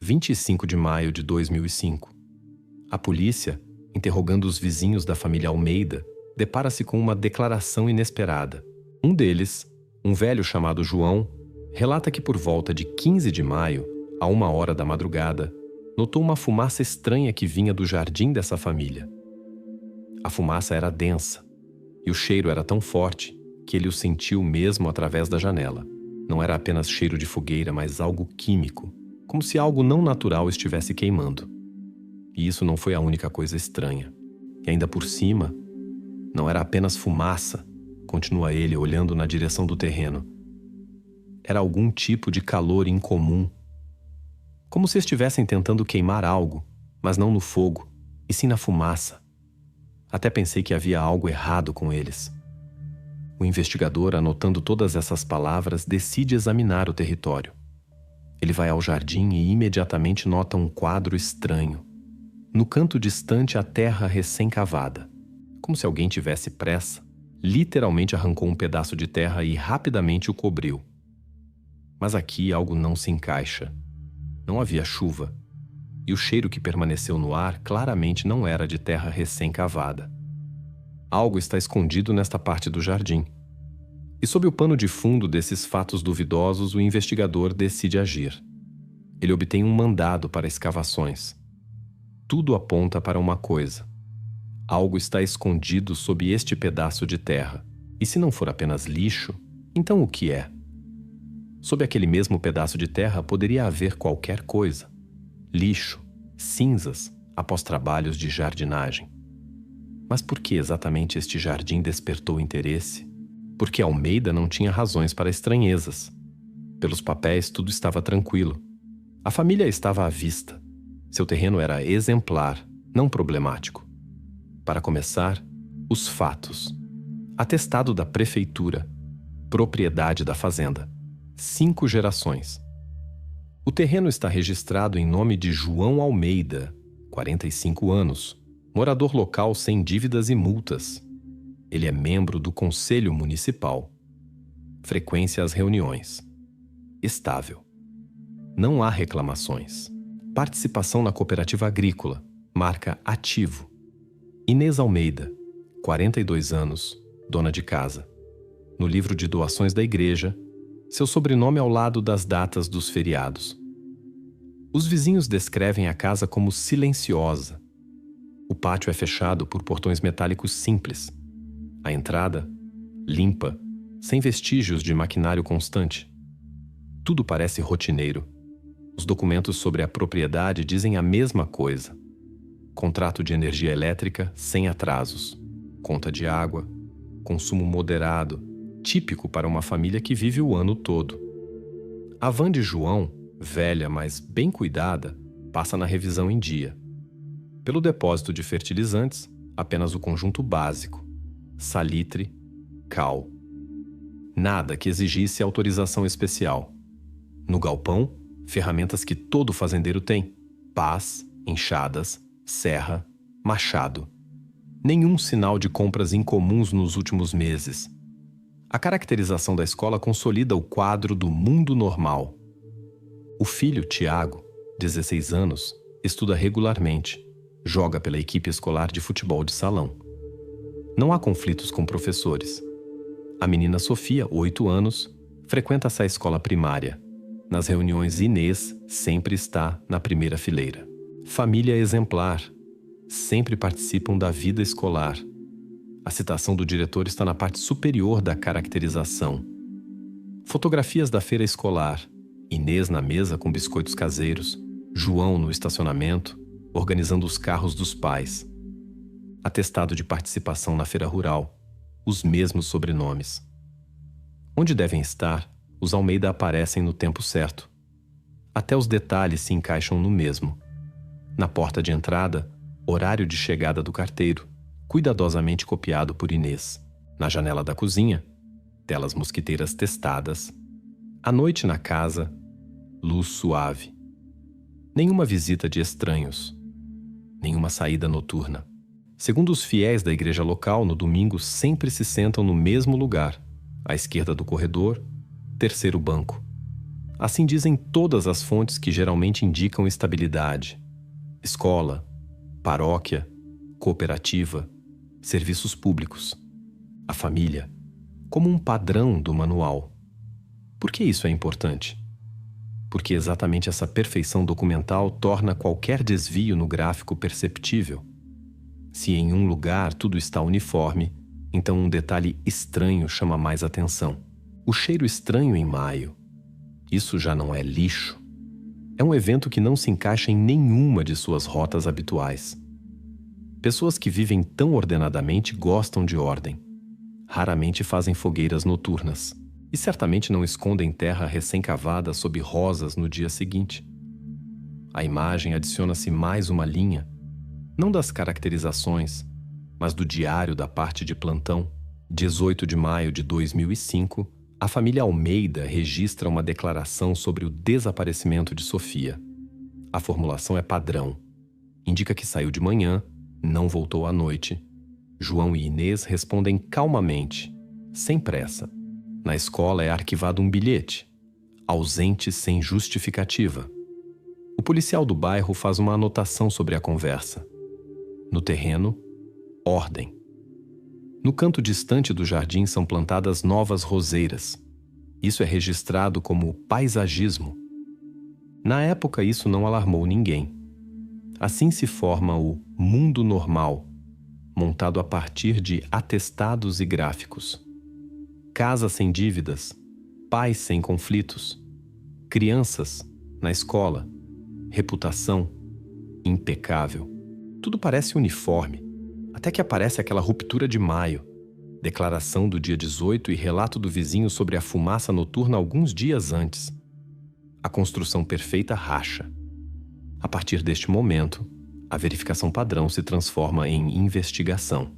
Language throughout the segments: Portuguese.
25 de maio de 2005. A polícia, interrogando os vizinhos da família Almeida, depara-se com uma declaração inesperada. Um deles, um velho chamado João, relata que por volta de 15 de maio, a 1h da madrugada, notou uma fumaça estranha que vinha do jardim dessa família. A fumaça era densa, e o cheiro era tão forte que ele o sentiu mesmo através da janela. Não era apenas cheiro de fogueira, mas algo químico, como se algo não natural estivesse queimando. E isso não foi a única coisa estranha. E ainda por cima, não era apenas fumaça, continua ele olhando na direção do terreno. Era algum tipo de calor incomum. Como se estivessem tentando queimar algo, mas não no fogo, e sim na fumaça. Até pensei que havia algo errado com eles. O investigador, anotando todas essas palavras, decide examinar o território. Ele vai ao jardim e imediatamente nota um quadro estranho. No canto distante, a terra recém-cavada. Como se alguém tivesse pressa, literalmente arrancou um pedaço de terra e rapidamente o cobriu. Mas aqui algo não se encaixa. Não havia chuva, e o cheiro que permaneceu no ar claramente não era de terra recém-cavada. Algo está escondido nesta parte do jardim. E sob o pano de fundo desses fatos duvidosos, o investigador decide agir. Ele obtém um mandado para escavações. Tudo aponta para uma coisa. Algo está escondido sob este pedaço de terra. E se não for apenas lixo, então o que é? Sob aquele mesmo pedaço de terra poderia haver qualquer coisa. Lixo, cinzas, após trabalhos de jardinagem. Mas por que exatamente este jardim despertou interesse? Porque Almeida não tinha razões para estranhezas. Pelos papéis, tudo estava tranquilo. A família estava à vista. Seu terreno era exemplar, não problemático. Para começar, os fatos. Atestado da prefeitura. Propriedade da fazenda. 5 gerações. O terreno está registrado em nome de João Almeida, 45 anos, morador local sem dívidas e multas. Ele é membro do Conselho Municipal. Frequência às reuniões. Estável. Não há reclamações. Participação na cooperativa agrícola. Marca ativo. Inês Almeida, 42 anos, dona de casa. No livro de doações da igreja, seu sobrenome ao lado das datas dos feriados. Os vizinhos descrevem a casa como silenciosa. O pátio é fechado por portões metálicos simples. A entrada, limpa, sem vestígios de maquinário constante. Tudo parece rotineiro. Os documentos sobre a propriedade dizem a mesma coisa. Contrato de energia elétrica sem atrasos. Conta de água. Consumo moderado, típico para uma família que vive o ano todo. A van de João, velha, mas bem cuidada, passa na revisão em dia. Pelo depósito de fertilizantes, apenas o conjunto básico: salitre, cal. Nada que exigisse autorização especial. No galpão, ferramentas que todo fazendeiro tem: pás, enxadas, serra, machado. Nenhum sinal de compras incomuns nos últimos meses. A caracterização da escola consolida o quadro do mundo normal. O filho, Tiago, 16 anos, estuda regularmente. Joga pela equipe escolar de futebol de salão. Não há conflitos com professores. A menina Sofia, 8 anos, frequenta essa escola primária. Nas reuniões, Inês sempre está na primeira fileira. Família exemplar. Sempre participam da vida escolar. A citação do diretor está na parte superior da caracterização. Fotografias da feira escolar. Inês na mesa com biscoitos caseiros. João no estacionamento, organizando os carros dos pais. Atestado de participação na feira rural. Os mesmos sobrenomes. Onde devem estar, os Almeida aparecem no tempo certo. Até os detalhes se encaixam no mesmo. Na porta de entrada, horário de chegada do carteiro, cuidadosamente copiado por Inês. Na janela da cozinha, telas mosquiteiras testadas. À noite na casa, luz suave. Nenhuma visita de estranhos. Nenhuma saída noturna. Segundo os fiéis da igreja local, no domingo sempre se sentam no mesmo lugar, à esquerda do corredor, terceiro banco. Assim dizem todas as fontes que geralmente indicam estabilidade: escola, paróquia, cooperativa, serviços públicos, a família, como um padrão do manual. Por que isso é importante? Porque exatamente essa perfeição documental torna qualquer desvio no gráfico perceptível. Se em um lugar tudo está uniforme, então um detalhe estranho chama mais atenção. O cheiro estranho em maio. Isso já não é lixo. É um evento que não se encaixa em nenhuma de suas rotas habituais. Pessoas que vivem tão ordenadamente gostam de ordem. Raramente fazem fogueiras noturnas. E certamente não escondem terra recém-cavada sob rosas no dia seguinte. À imagem adiciona-se mais uma linha, não das caracterizações, mas do diário da parte de plantão. 18 de maio de 2005, a família Almeida registra uma declaração sobre o desaparecimento de Sofia. A formulação é padrão. Indica que saiu de manhã, não voltou à noite. João e Inês respondem calmamente, sem pressa. Na escola é arquivado um bilhete, ausente sem justificativa. O policial do bairro faz uma anotação sobre a conversa. No terreno, ordem. No canto distante do jardim são plantadas novas roseiras. Isso é registrado como paisagismo. Na época, isso não alarmou ninguém. Assim se forma o mundo normal, montado a partir de atestados e gráficos. Casa sem dívidas, pais sem conflitos, crianças na escola, reputação impecável. Tudo parece uniforme, até que aparece aquela ruptura de maio, declaração do dia 18 e relato do vizinho sobre a fumaça noturna alguns dias antes. A construção perfeita racha. A partir deste momento, a verificação padrão se transforma em investigação.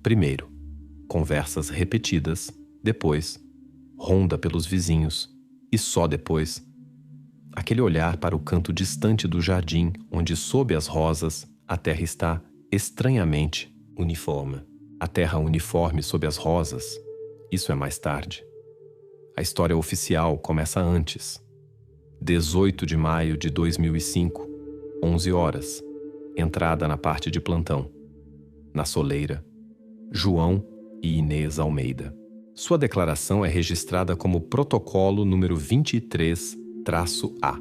Primeiro, conversas repetidas. Depois, ronda pelos vizinhos. E só depois, aquele olhar para o canto distante do jardim, onde, sob as rosas, a terra está estranhamente uniforme. A terra uniforme sob as rosas, isso é mais tarde. A história oficial começa antes. 18 de maio de 2005, 11 horas. Entrada na parte de plantão. Na soleira, João e Inês Almeida. Sua declaração é registrada como protocolo número 23-A.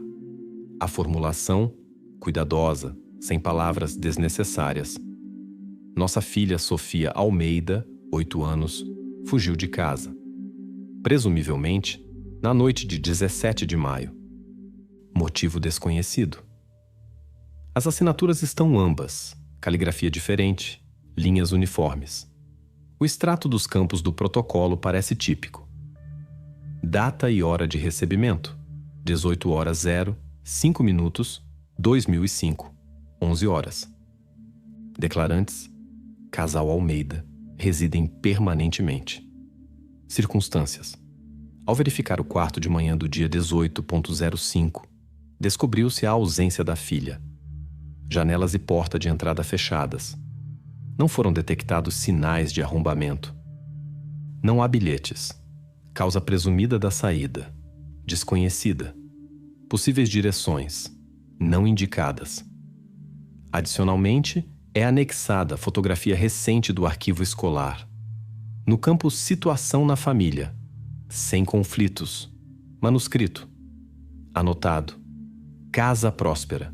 A formulação, cuidadosa, sem palavras desnecessárias. Nossa filha Sofia Almeida, 8 anos, fugiu de casa. Presumivelmente, na noite de 17 de maio. Motivo desconhecido. As assinaturas estão ambas, caligrafia diferente, linhas uniformes. O extrato dos campos do protocolo parece típico. Data e hora de recebimento: 18 horas 0, 5 minutos, 2005, 11 horas. Declarantes: casal Almeida, residem permanentemente. Circunstâncias: ao verificar o quarto de manhã do dia 18.05, descobriu-se a ausência da filha. Janelas e porta de entrada fechadas. Não foram detectados sinais de arrombamento. Não há bilhetes. Causa presumida da saída. Desconhecida. Possíveis direções. Não indicadas. Adicionalmente, é anexada a fotografia recente do arquivo escolar. No campo Situação na Família. Sem conflitos. Manuscrito. Anotado: Casa próspera.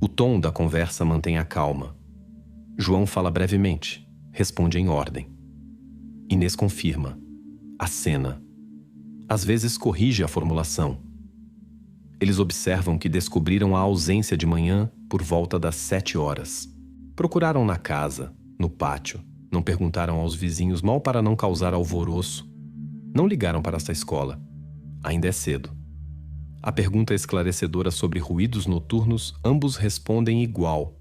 O tom da conversa mantém a calma. João fala brevemente, responde em ordem. Inês confirma, acena. Às vezes corrige a formulação. Eles observam que descobriram a ausência de manhã por volta das 7 horas. Procuraram na casa, no pátio, não perguntaram aos vizinhos mal para não causar alvoroço. Não ligaram para essa escola. Ainda é cedo. A pergunta esclarecedora sobre ruídos noturnos, ambos respondem igual.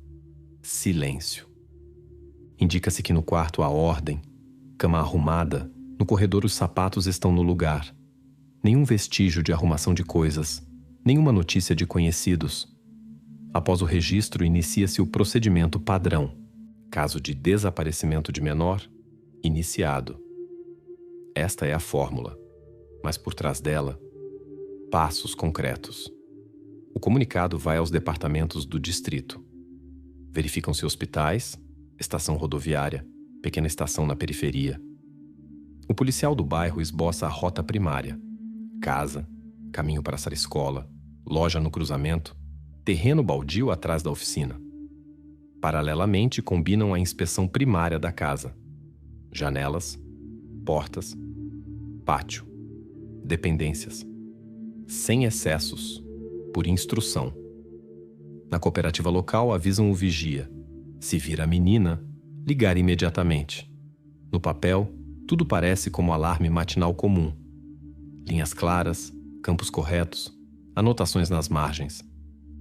Silêncio. Indica-se que no quarto há ordem, cama arrumada, no corredor os sapatos estão no lugar. Nenhum vestígio de arrumação de coisas, nenhuma notícia de conhecidos. Após o registro, inicia-se o procedimento padrão. Caso de desaparecimento de menor, iniciado. Esta é a fórmula, mas por trás dela, passos concretos. O comunicado vai aos departamentos do distrito. Verificam-se hospitais, estação rodoviária, pequena estação na periferia. O policial do bairro esboça a rota primária: casa, caminho para essa escola, loja no cruzamento, terreno baldio atrás da oficina. Paralelamente, combinam a inspeção primária da casa: janelas, portas, pátio, dependências, sem excessos, por instrução. Na cooperativa local, avisam o vigia: se vir a menina, ligar imediatamente. No papel, tudo parece como alarme matinal comum. Linhas claras, campos corretos, anotações nas margens.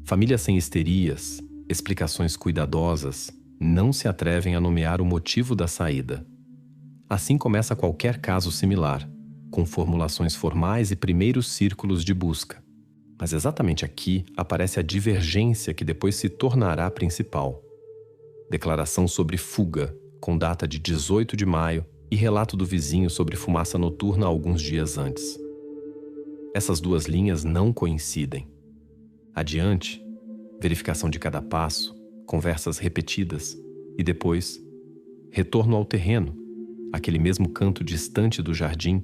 Famílias sem histerias, explicações cuidadosas, não se atrevem a nomear o motivo da saída. Assim começa qualquer caso similar, com formulações formais e primeiros círculos de busca. Mas exatamente aqui aparece a divergência que depois se tornará principal. Declaração sobre fuga, com data de 18 de maio, e relato do vizinho sobre fumaça noturna alguns dias antes. Essas duas linhas não coincidem. Adiante, verificação de cada passo, conversas repetidas e depois, retorno ao terreno, aquele mesmo canto distante do jardim,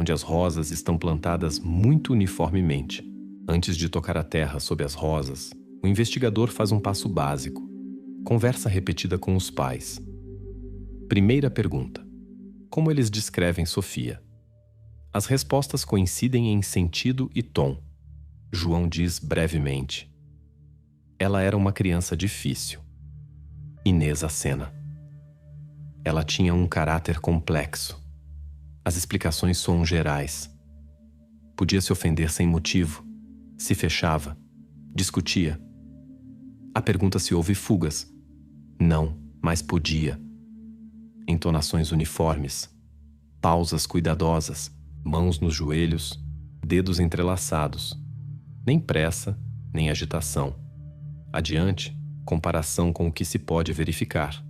onde as rosas estão plantadas muito uniformemente. Antes de tocar a terra sob as rosas, o investigador faz um passo básico. Conversa repetida com os pais. Primeira pergunta: como eles descrevem Sofia? As respostas coincidem em sentido e tom. João diz brevemente: ela era uma criança difícil. Inês acena: ela tinha um caráter complexo. As explicações soam gerais. Podia se ofender sem motivo, se fechava, discutia. A pergunta se houve fugas. Não, mas podia. Entonações uniformes, pausas cuidadosas, mãos nos joelhos, dedos entrelaçados. Nem pressa, nem agitação. Adiante, comparação com o que se pode verificar.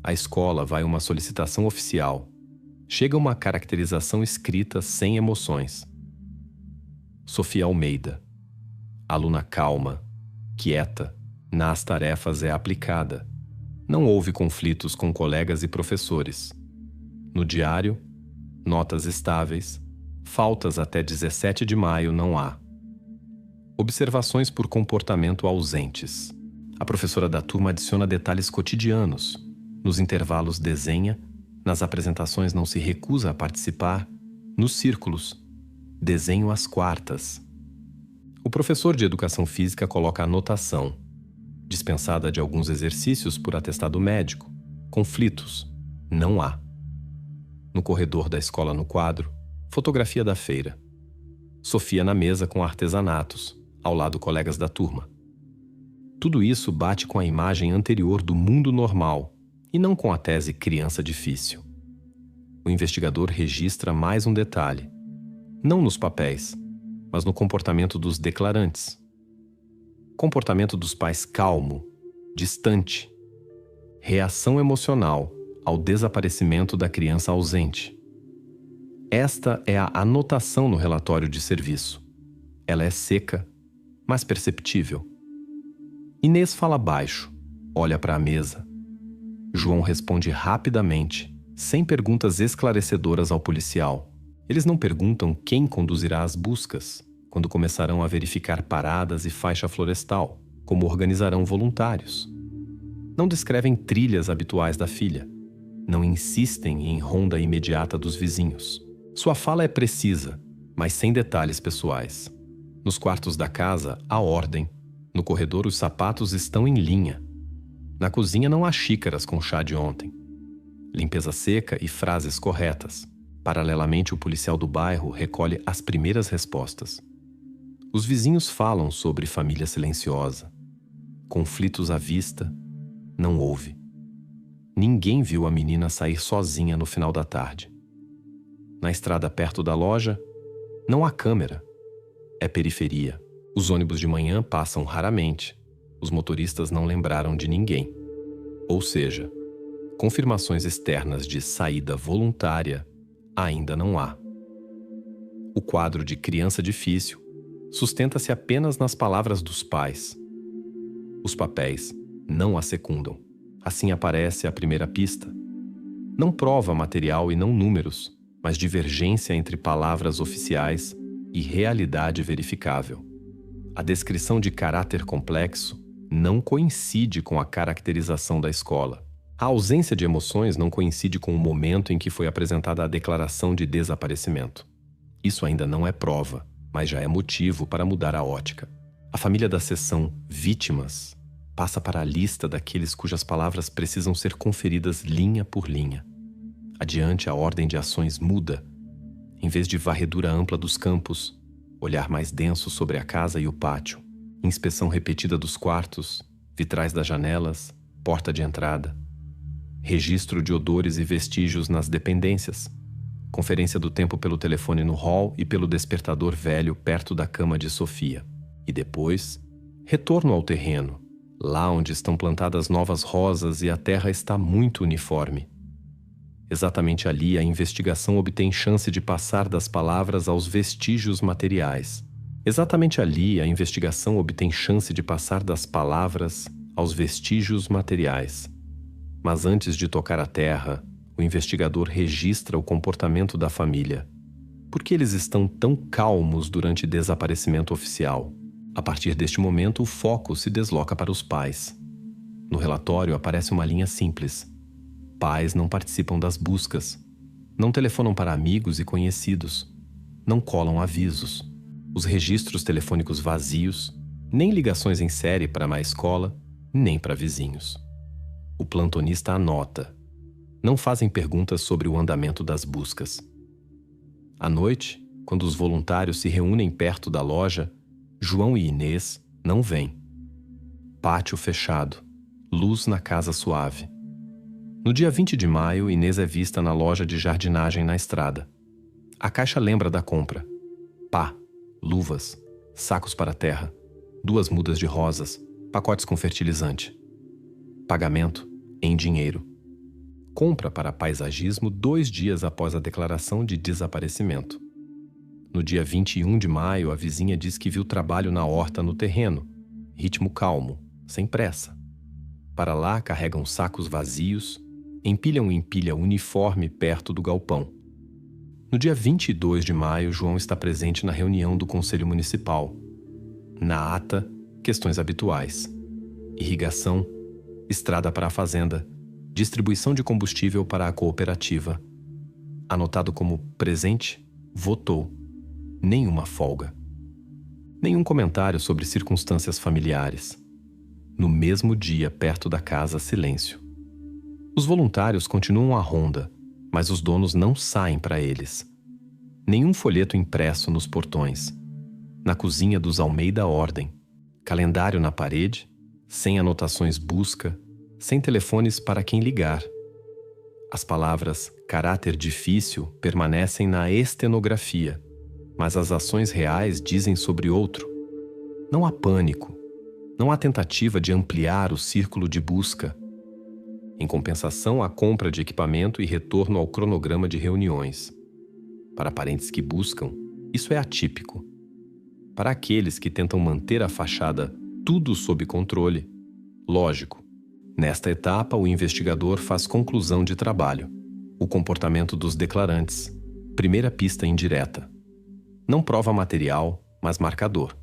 À escola vai uma solicitação oficial. Chega uma caracterização escrita sem emoções. Sofia Almeida. Aluna calma, quieta, nas tarefas é aplicada. Não houve conflitos com colegas e professores. No diário, notas estáveis, faltas até 17 de maio não há. Observações por comportamento ausentes. A professora da turma adiciona detalhes cotidianos. Nos intervalos desenha, nas apresentações não se recusa a participar, nos círculos, desenho às quartas. O professor de educação física coloca anotação, dispensada de alguns exercícios por atestado médico. Conflitos, não há. No corredor da escola no quadro, fotografia da feira. Sofia na mesa com artesanatos, ao lado colegas da turma. Tudo isso bate com a imagem anterior do mundo normal e não com a tese criança difícil. O investigador registra mais um detalhe, não nos papéis, mas no comportamento dos declarantes. Comportamento dos pais calmo, distante. Reação emocional ao desaparecimento da criança ausente. Esta é a anotação no relatório de serviço. Ela é seca, mas perceptível. Inês fala baixo, olha para a mesa. João responde rapidamente, sem perguntas esclarecedoras ao policial. Eles não perguntam quem conduzirá as buscas, quando começarão a verificar paradas e faixa florestal, como organizarão voluntários. Não descrevem trilhas habituais da filha. Não insistem em ronda imediata dos vizinhos. Sua fala é precisa, mas sem detalhes pessoais. Nos quartos da casa, há ordem. No corredor, os sapatos estão em linha. Na cozinha não há xícaras com chá de ontem. Limpeza seca e frases corretas. Paralelamente, o policial do bairro recolhe as primeiras respostas. Os vizinhos falam sobre família silenciosa. Conflitos à vista, não houve. Ninguém viu a menina sair sozinha no final da tarde. Na estrada perto da loja, não há câmera. É periferia. Os ônibus de manhã passam raramente. Os motoristas não lembraram de ninguém. Ou seja, confirmações externas de saída voluntária ainda não há. O quadro de criança difícil sustenta-se apenas nas palavras dos pais. Os papéis não a secundam. Assim aparece a primeira pista. Não prova material e não números, mas divergência entre palavras oficiais e realidade verificável. A descrição de caráter complexo não coincide com a caracterização da escola. A ausência de emoções não coincide com o momento em que foi apresentada a declaração de desaparecimento. Isso ainda não é prova, mas já é motivo para mudar a ótica. A família da seção Vítimas passa para a lista daqueles cujas palavras precisam ser conferidas linha por linha. Adiante, a ordem de ações muda. Em vez de varredura ampla dos campos, olhar mais denso sobre a casa e o pátio, inspeção repetida dos quartos, vitrais das janelas, porta de entrada, registro de odores e vestígios nas dependências, conferência do tempo pelo telefone no hall e pelo despertador velho perto da cama de Sofia. E depois, retorno ao terreno, lá onde estão plantadas novas rosas e a terra está muito uniforme. Exatamente ali, a investigação obtém chance de passar das palavras aos vestígios materiais. Exatamente ali, a investigação obtém chance de passar das palavras aos vestígios materiais. Mas antes de tocar a terra, o investigador registra o comportamento da família. Por que eles estão tão calmos durante o desaparecimento oficial? A partir deste momento, o foco se desloca para os pais. No relatório aparece uma linha simples. Pais não participam das buscas, não telefonam para amigos e conhecidos, não colam avisos, os registros telefônicos vazios, nem ligações em série para uma escola, nem para vizinhos. O plantonista anota. Não fazem perguntas sobre o andamento das buscas. À noite, quando os voluntários se reúnem perto da loja, João e Inês não vêm. Pátio fechado, luz na casa suave. No dia 20 de maio, Inês é vista na loja de jardinagem na estrada. A caixa lembra da compra. Pá, luvas, sacos para terra, 2 mudas de rosas, pacotes com fertilizante. Pagamento em dinheiro. Compra para paisagismo 2 dias após a declaração de desaparecimento. No dia 21 de maio, a vizinha diz que viu trabalho na horta no terreno. Ritmo calmo, sem pressa. Para lá carregam sacos vazios, empilham em pilha uniforme perto do galpão. No dia 22 de maio, João está presente na reunião do Conselho Municipal. Na ata, questões habituais. Irrigação, estrada para a fazenda, distribuição de combustível para a cooperativa. Anotado como presente, votou. Nenhuma folga. Nenhum comentário sobre circunstâncias familiares. No mesmo dia, perto da casa, silêncio. Os voluntários continuam a ronda, mas os donos não saem para eles. Nenhum folheto impresso nos portões. Na cozinha dos Almeida Ordem. Calendário na parede, sem anotações busca, sem telefones para quem ligar. As palavras caráter difícil permanecem na estenografia, mas as ações reais dizem sobre outro. Não há pânico. Não há tentativa de ampliar o círculo de busca. Em compensação, há compra de equipamento e retorno ao cronograma de reuniões. Para parentes que buscam, isso é atípico. Para aqueles que tentam manter a fachada tudo sob controle, lógico. Nesta etapa, o investigador faz conclusão de trabalho. O comportamento dos declarantes. Primeira pista indireta. Não prova material, mas marcador.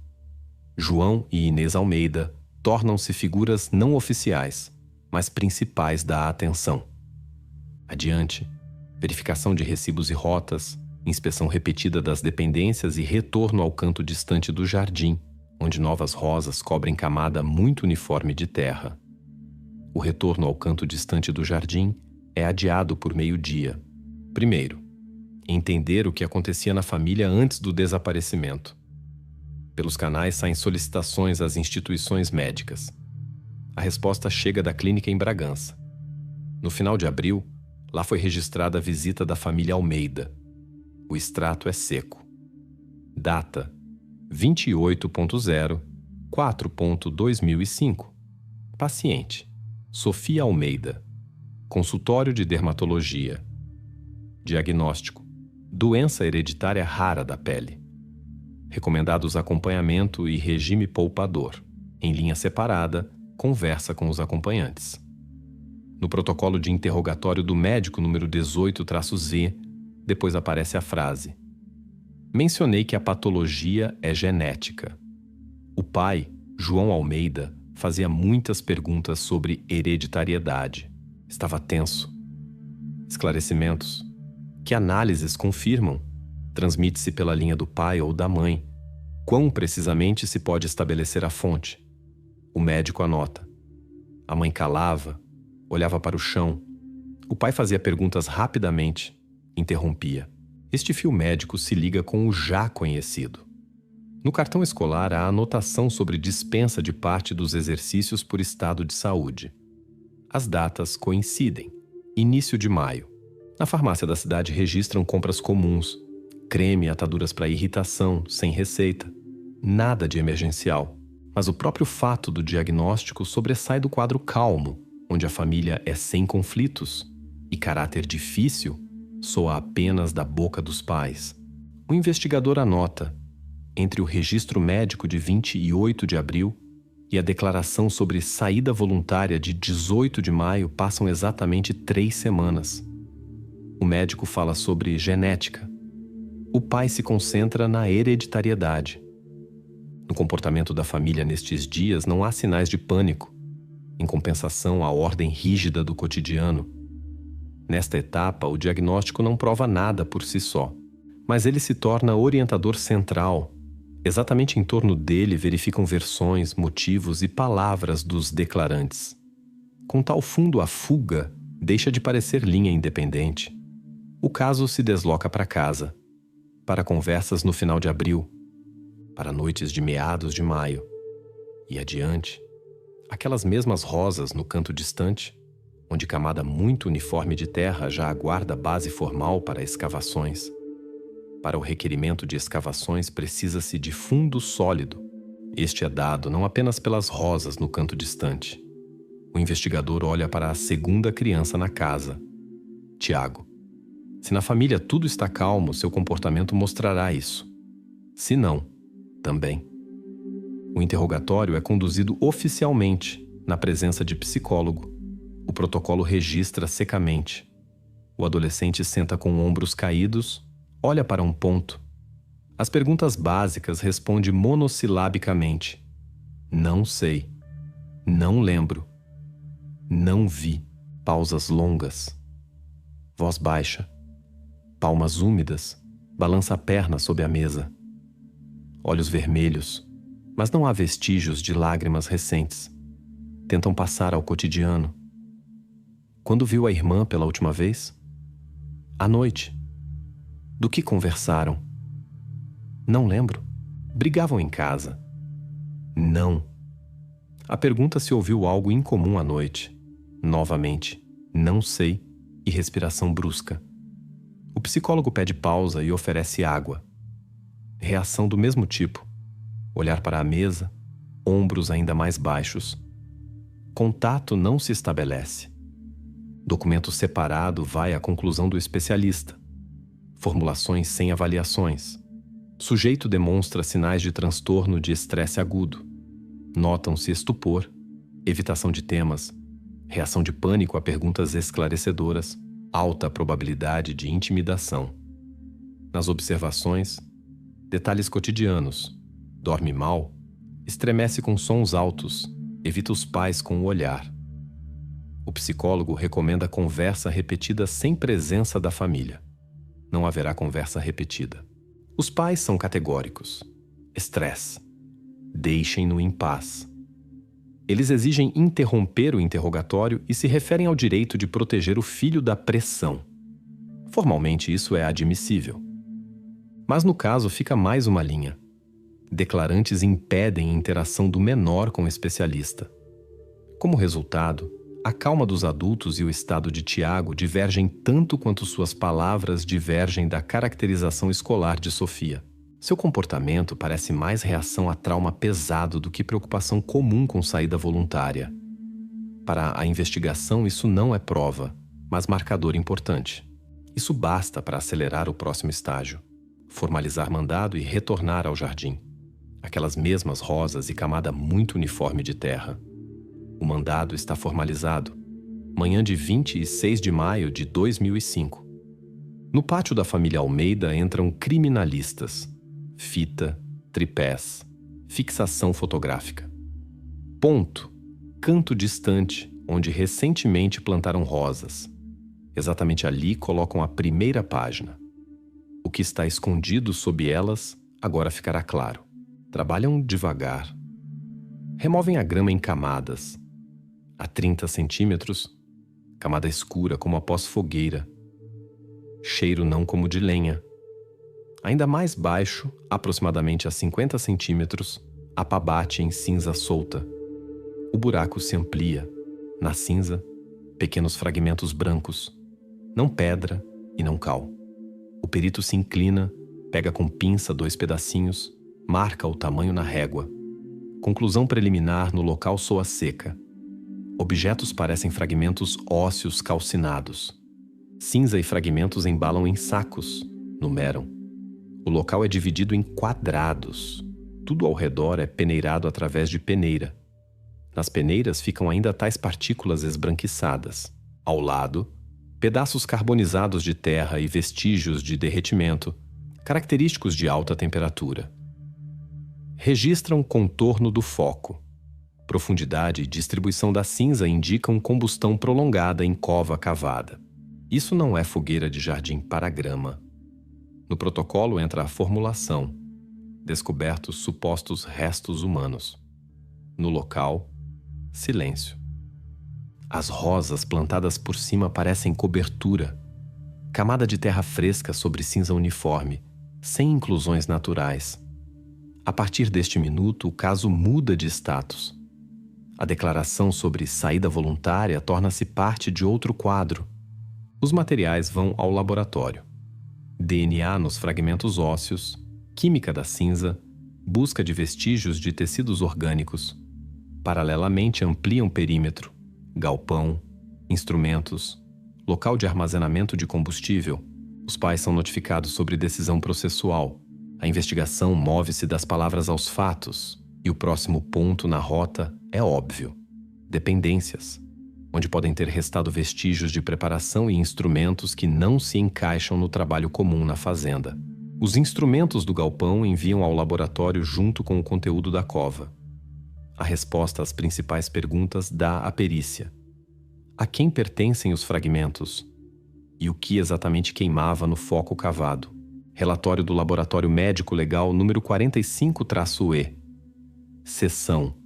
João e Inês Almeida tornam-se figuras não oficiais, mas principais da atenção. Adiante, verificação de recibos e rotas, inspeção repetida das dependências e retorno ao canto distante do jardim, onde novas rosas cobrem camada muito uniforme de terra. O retorno ao canto distante do jardim é adiado por meio-dia. Primeiro, entender o que acontecia na família antes do desaparecimento. Pelos canais saem solicitações às instituições médicas. A resposta chega da clínica em Bragança. No final de abril, lá foi registrada a visita da família Almeida. O extrato é seco. Data: 28.0/4.2005. Paciente: Sofia Almeida. Consultório de dermatologia. Diagnóstico: doença hereditária rara da pele. Recomendados acompanhamento e regime poupador. Em linha separada, conversa com os acompanhantes. No protocolo de interrogatório do médico número 18-Z, depois aparece a frase: mencionei que a patologia é genética. O pai, João Almeida, fazia muitas perguntas sobre hereditariedade. Estava tenso. Esclarecimentos. Que análises confirmam? Transmite-se pela linha do pai ou da mãe. Quão precisamente se pode estabelecer a fonte? O médico anota. A mãe calava, olhava para o chão. O pai fazia perguntas rapidamente, interrompia. Este fio médico se liga com o já conhecido. No cartão escolar há anotação sobre dispensa de parte dos exercícios por estado de saúde. As datas coincidem. Início de maio. Na farmácia da cidade registram compras comuns. Creme, ataduras para irritação, sem receita. Nada de emergencial. Mas o próprio fato do diagnóstico sobressai do quadro calmo, onde a família é sem conflitos, e caráter difícil soa apenas da boca dos pais. O investigador anota: entre o registro médico de 28 de abril e a declaração sobre saída voluntária de 18 de maio passam exatamente 3 semanas. O médico fala sobre genética. O pai se concentra na hereditariedade. No comportamento da família nestes dias não há sinais de pânico, em compensação à ordem rígida do cotidiano. Nesta etapa, o diagnóstico não prova nada por si só, mas ele se torna orientador central. Exatamente em torno dele verificam versões, motivos e palavras dos declarantes. Com tal fundo, a fuga deixa de parecer linha independente. O caso se desloca para casa, para conversas no final de abril, para noites de meados de maio. E adiante, aquelas mesmas rosas no canto distante, onde camada muito uniforme de terra já aguarda base formal para escavações. Para o requerimento de escavações precisa-se de fundo sólido. Este é dado não apenas pelas rosas no canto distante. O investigador olha para a segunda criança na casa, Tiago. Se na família tudo está calmo, seu comportamento mostrará isso. Se não, também. O interrogatório é conduzido oficialmente, na presença de psicólogo. O protocolo registra secamente. O adolescente senta com ombros caídos, olha para um ponto. As perguntas básicas responde monossilabicamente. Não sei. Não lembro. Não vi. Pausas longas. Voz baixa. Palmas úmidas. Balança a perna sob a mesa. Olhos vermelhos, mas não há vestígios de lágrimas recentes. Tentam passar ao cotidiano. Quando viu a irmã pela última vez? À noite. Do que conversaram? Não lembro. Brigavam em casa? Não. A pergunta se ouviu algo incomum à noite. Novamente, não sei, e respiração brusca. O psicólogo pede pausa e oferece água. Reação do mesmo tipo. Olhar para a mesa, ombros ainda mais baixos. Contato não se estabelece. Documento separado vai à conclusão do especialista. Formulações sem avaliações. Sujeito demonstra sinais de transtorno de estresse agudo. Notam-se estupor, evitação de temas, reação de pânico a perguntas esclarecedoras, alta probabilidade de intimidação. Nas observações, detalhes cotidianos. Dorme mal, estremece com sons altos, evita os pais com o olhar. O psicólogo recomenda conversa repetida sem presença da família. Não haverá conversa repetida. Os pais são categóricos. Estresse. Deixem-no em paz. Eles exigem interromper o interrogatório e se referem ao direito de proteger o filho da pressão. Formalmente, isso é admissível. Mas no caso fica mais uma linha. Declarantes impedem a interação do menor com o especialista. Como resultado, a calma dos adultos e o estado de Tiago divergem tanto quanto suas palavras divergem da caracterização escolar de Sofia. Seu comportamento parece mais reação a trauma pesado do que preocupação comum com saída voluntária. Para a investigação, isso não é prova, mas marcador importante. Isso basta para acelerar o próximo estágio, formalizar mandado e retornar ao jardim. Aquelas mesmas rosas e camada muito uniforme de terra. O mandado está formalizado. Manhã de 26 de maio de 2005. No pátio da família Almeida entram criminalistas. Fita, tripés, fixação fotográfica. Ponto. Canto distante, onde recentemente plantaram rosas. Exatamente ali colocam a primeira página. O que está escondido sob elas agora ficará claro. Trabalham devagar. Removem a grama em camadas. A 30 centímetros, camada escura como após fogueira. Cheiro não como de lenha. Ainda mais baixo, aproximadamente a 50 centímetros, a pá bate em cinza solta. O buraco se amplia. Na cinza, pequenos fragmentos brancos. Não pedra e não cal. O perito se inclina, pega com pinça 2 pedacinhos, marca o tamanho na régua. Conclusão preliminar no local soa seca. Objetos parecem fragmentos ósseos calcinados. Cinza e fragmentos embalam em sacos, numeram. O local é dividido em quadrados. Tudo ao redor é peneirado através de peneira. Nas peneiras ficam ainda tais partículas esbranquiçadas. Ao lado, pedaços carbonizados de terra e vestígios de derretimento, característicos de alta temperatura. Registram contorno do foco. Profundidade e distribuição da cinza indicam combustão prolongada em cova cavada. Isso não é fogueira de jardim para grama. No protocolo entra a formulação. Descobertos supostos restos humanos. No local, silêncio. As rosas plantadas por cima parecem cobertura. Camada de terra fresca sobre cinza uniforme, sem inclusões naturais. A partir deste minuto, o caso muda de status. A declaração sobre saída voluntária torna-se parte de outro quadro. Os materiais vão ao laboratório. DNA nos fragmentos ósseos, química da cinza, busca de vestígios de tecidos orgânicos. Paralelamente ampliam perímetro, galpão, instrumentos, local de armazenamento de combustível. Os pais são notificados sobre decisão processual. A investigação move-se das palavras aos fatos, e o próximo ponto na rota é óbvio. Dependências, onde podem ter restado vestígios de preparação e instrumentos que não se encaixam no trabalho comum na fazenda. Os instrumentos do galpão enviam ao laboratório junto com o conteúdo da cova. A resposta às principais perguntas dá a perícia. A quem pertencem os fragmentos? E o que exatamente queimava no foco cavado? Relatório do Laboratório Médico Legal número 45-E. Seção: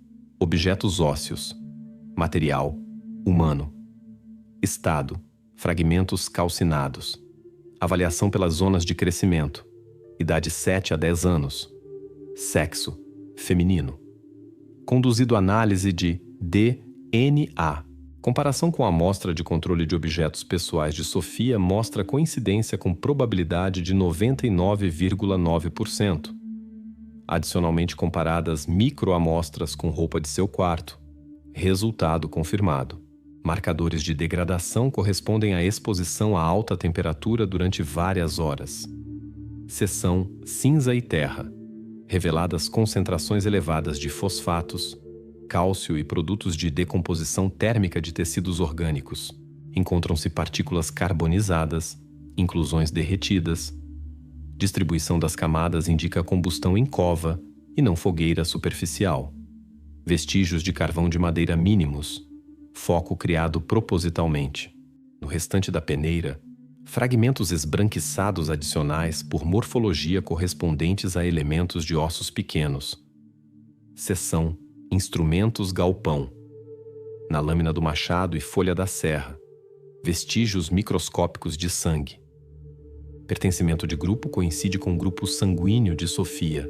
objetos ósseos. Material: humano. Estado: fragmentos calcinados. Avaliação pelas zonas de crescimento. Idade 7 a 10 anos. Sexo: feminino. Conduzido análise de DNA. Comparação com a amostra de controle de objetos pessoais de Sofia mostra coincidência com probabilidade de 99,9%. Adicionalmente comparadas microamostras com roupa de seu quarto. Resultado confirmado. Marcadores de degradação correspondem à exposição a alta temperatura durante várias horas. Seção cinza e terra. Reveladas concentrações elevadas de fosfatos, cálcio e produtos de decomposição térmica de tecidos orgânicos. Encontram-se partículas carbonizadas, inclusões derretidas. Distribuição das camadas indica combustão em cova e não fogueira superficial. Vestígios de carvão de madeira mínimos. Foco criado propositalmente. No restante da peneira, fragmentos esbranquiçados adicionais por morfologia correspondentes a elementos de ossos pequenos. Seção: instrumentos galpão. Na lâmina do machado e folha da serra, vestígios microscópicos de sangue. Pertencimento de grupo coincide com o grupo sanguíneo de Sofia.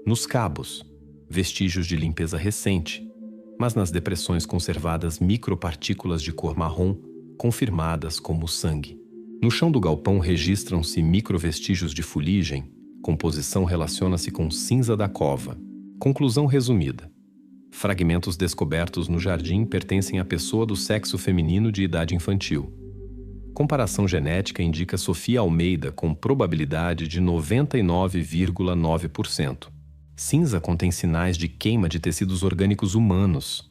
Nos cabos, vestígios de limpeza recente, mas nas depressões conservadas micropartículas de cor marrom, confirmadas como sangue. No chão do galpão registram-se microvestígios de fuligem, composição relaciona-se com cinza da cova. Conclusão resumida. Fragmentos descobertos no jardim pertencem à pessoa do sexo feminino de idade infantil. Comparação genética indica Sofia Almeida com probabilidade de 99,9%. Cinza contém sinais de queima de tecidos orgânicos humanos.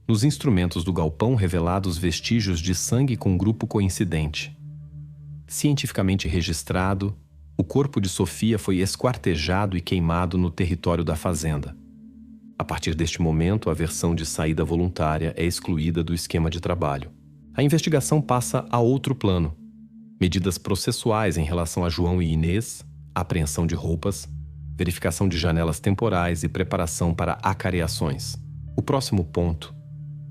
Nos instrumentos do galpão revelados vestígios de sangue com grupo coincidente. Cientificamente registrado, o corpo de Sofia foi esquartejado e queimado no território da fazenda. A partir deste momento, a versão de saída voluntária é excluída do esquema de trabalho. A investigação passa a outro plano. Medidas processuais em relação a João e Inês, apreensão de roupas, verificação de janelas temporais e preparação para acareações. O próximo ponto: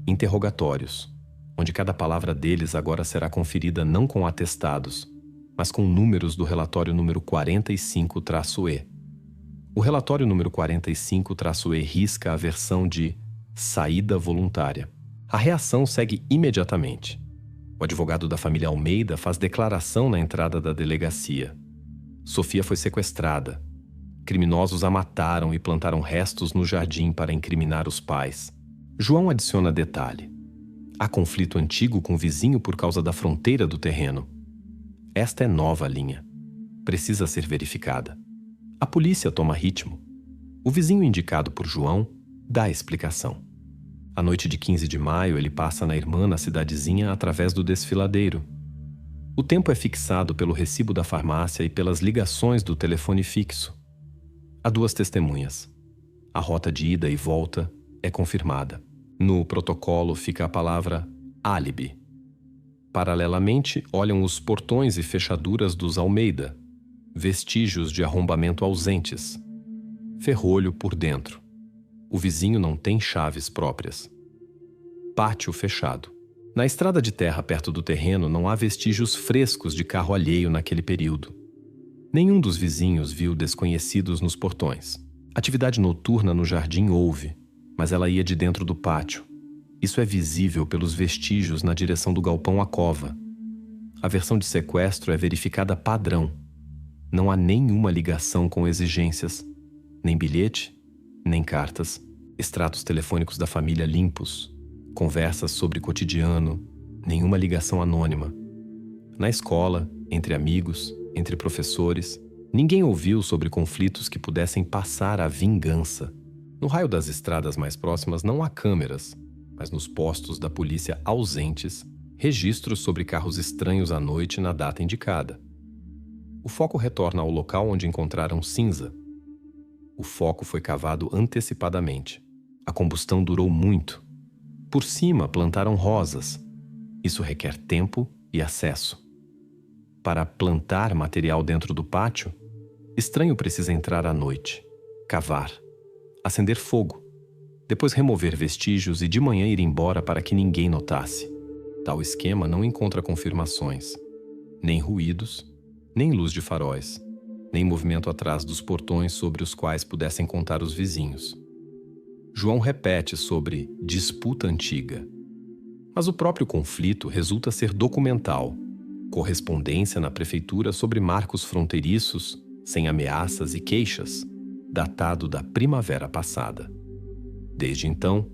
interrogatórios, onde cada palavra deles agora será conferida não com atestados, mas com números do relatório número 45-E. O relatório número 45-E risca a versão de saída voluntária. A reação segue imediatamente. O advogado da família Almeida faz declaração na entrada da delegacia. Sofia foi sequestrada. Criminosos a mataram e plantaram restos no jardim para incriminar os pais. João adiciona detalhe: há conflito antigo com o vizinho por causa da fronteira do terreno. Esta é nova linha. Precisa ser verificada. A polícia toma ritmo. O vizinho indicado por João dá explicação. À noite de 15 de maio, ele passa na irmã na cidadezinha através do desfiladeiro. O tempo é fixado pelo recibo da farmácia e pelas ligações do telefone fixo. Há duas testemunhas. A rota de ida e volta é confirmada. No protocolo fica a palavra álibi. Paralelamente, olham os portões e fechaduras dos Almeida, vestígios de arrombamento ausentes. Ferrolho por dentro. O vizinho não tem chaves próprias. Pátio fechado. Na estrada de terra perto do terreno não há vestígios frescos de carro alheio naquele período. Nenhum dos vizinhos viu desconhecidos nos portões. Atividade noturna no jardim houve, mas ela ia de dentro do pátio. Isso é visível pelos vestígios na direção do galpão à cova. A versão de sequestro é verificada padrão. Não há nenhuma ligação com exigências, nem bilhete, nem cartas, extratos telefônicos da família limpos, conversas sobre cotidiano, nenhuma ligação anônima. Na escola, entre amigos, entre professores, ninguém ouviu sobre conflitos que pudessem passar à vingança. No raio das estradas mais próximas não há câmeras, mas nos postos da polícia ausentes, registros sobre carros estranhos à noite na data indicada. O foco retorna ao local onde encontraram cinza. O foco foi cavado antecipadamente. A combustão durou muito. Por cima plantaram rosas. Isso requer tempo e acesso. Para plantar material dentro do pátio, estranho precisa entrar à noite, cavar, acender fogo, depois remover vestígios e de manhã ir embora para que ninguém notasse. Tal esquema não encontra confirmações, nem ruídos, nem luz de faróis, nem movimento atrás dos portões sobre os quais pudessem contar os vizinhos. João repete sobre disputa antiga. Mas o próprio conflito resulta ser documental. Correspondência na prefeitura sobre marcos fronteiriços, sem ameaças e queixas, datado da primavera passada. Desde então,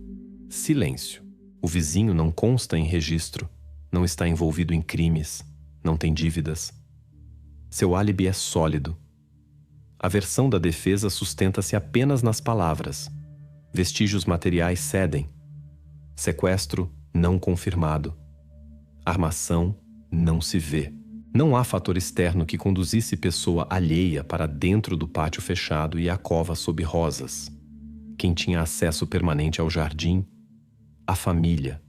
silêncio. O vizinho não consta em registro, não está envolvido em crimes, não tem dívidas. Seu álibi é sólido. A versão da defesa sustenta-se apenas nas palavras. Vestígios materiais cedem. Sequestro não confirmado. Armação não se vê. Não há fator externo que conduzisse pessoa alheia para dentro do pátio fechado e a cova sob rosas. Quem tinha acesso permanente ao jardim? A família.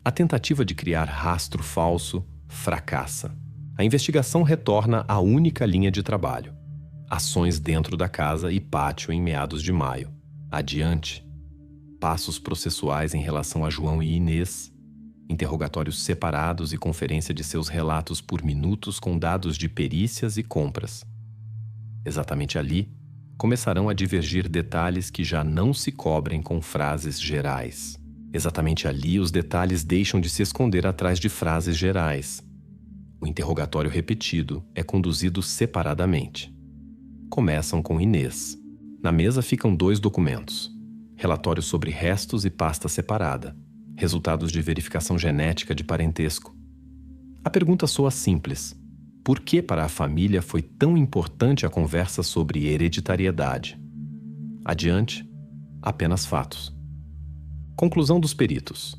A tentativa de criar rastro falso fracassa. A investigação retorna à única linha de trabalho. Ações dentro da casa e pátio em meados de maio. Adiante. Passos processuais em relação a João e Inês. Interrogatórios separados e conferência de seus relatos por minutos com dados de perícias e compras. Exatamente ali, começarão a divergir detalhes que já não se cobrem com frases gerais. Exatamente ali, os detalhes deixam de se esconder atrás de frases gerais. O interrogatório repetido é conduzido separadamente. Começam com Inês. Na mesa ficam 2 documentos: relatório sobre restos e pasta separada, resultados de verificação genética de parentesco. A pergunta soa simples. Por que para a família foi tão importante a conversa sobre hereditariedade? Adiante, apenas fatos. Conclusão dos peritos.